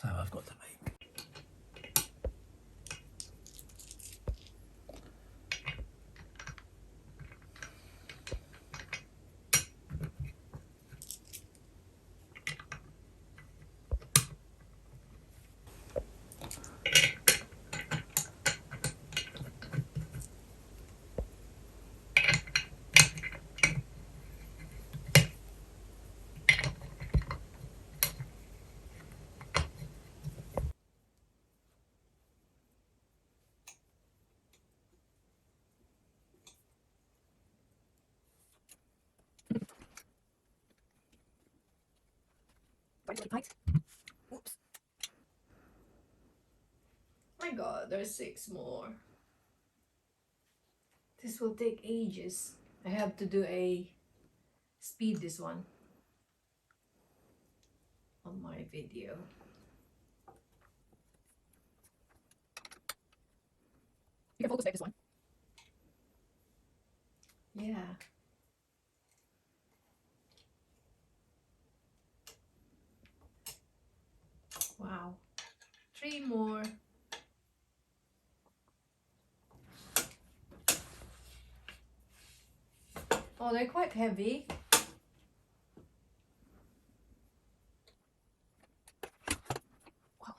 So I've got to make. Oops. My god, there's 6 more. This will take ages. I have to do a speed this one on my video. You can focus like this one. Yeah. Wow. 3 more. Oh, they're quite heavy. Wow.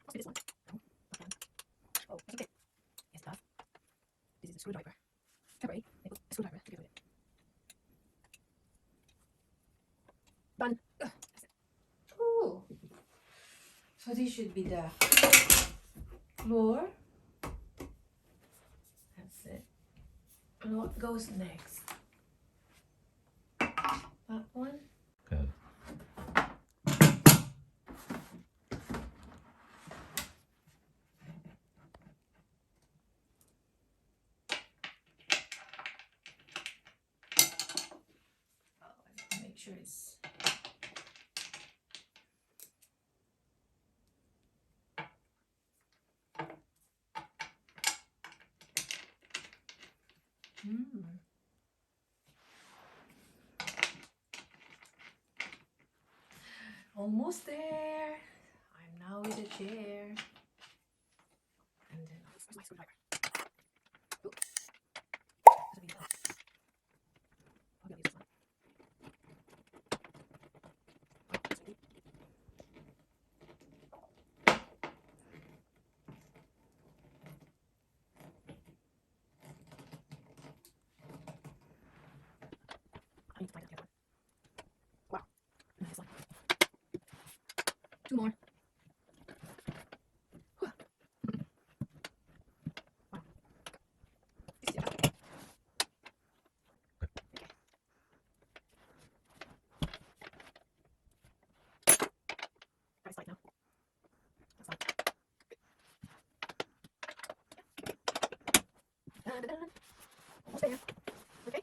What's this one? Okay. Oh, that's okay. Yes, tough. This is a screwdriver. February, I put a screwdriver together with it. Done. That's it. Ooh. So this should be the floor. That's it. And what goes next? That one? Good. Oh, I have to make sure it's... Almost there. I'm now with a chair. And then where's my screwdriver? Oh. There's a video. Maybe I'll use this one. Oh, it's ready. I need to find the other one. Wow. And this one. 2 more. Whew. Wow. This is it. Okay. Guys, light now. That's light. Dun, dun, dun. Almost there. Okay.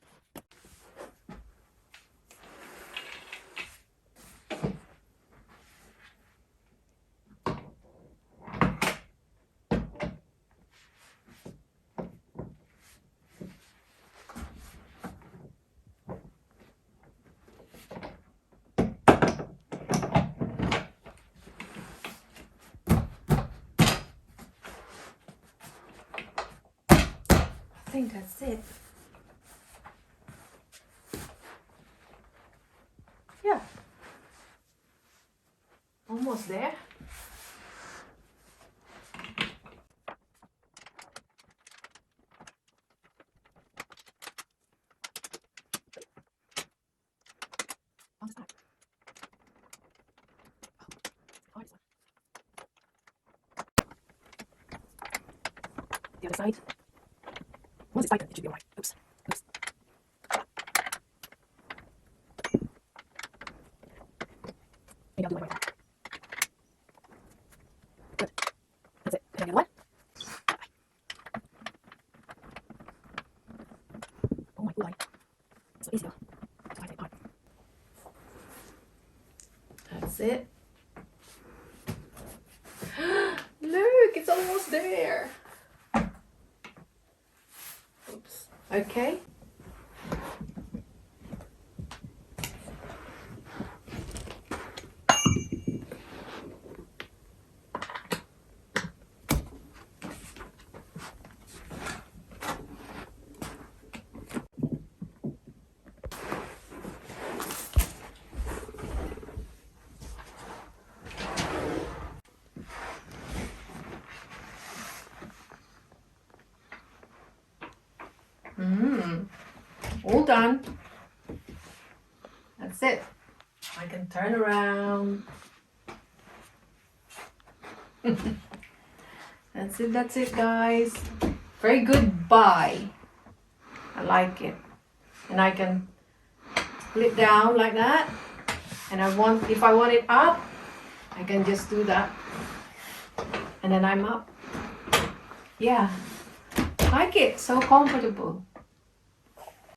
I think that's it. Yeah. Almost there. On the side. Oh, this one. The other side. Once it's tightened, it should be alright. Oops. Oops. Maybe I'll do my way. Good. That's it. Can I get one? Oh my god. It's so easy though. So I take part. That's it. Look, it's almost there. Oops. Okay. done. That's it. I can turn around. That's it guys. Very good buy. I like it. And I can pull it down like that. And if I want it up, I can just do that. And then I'm up. Yeah. Like it. So comfortable.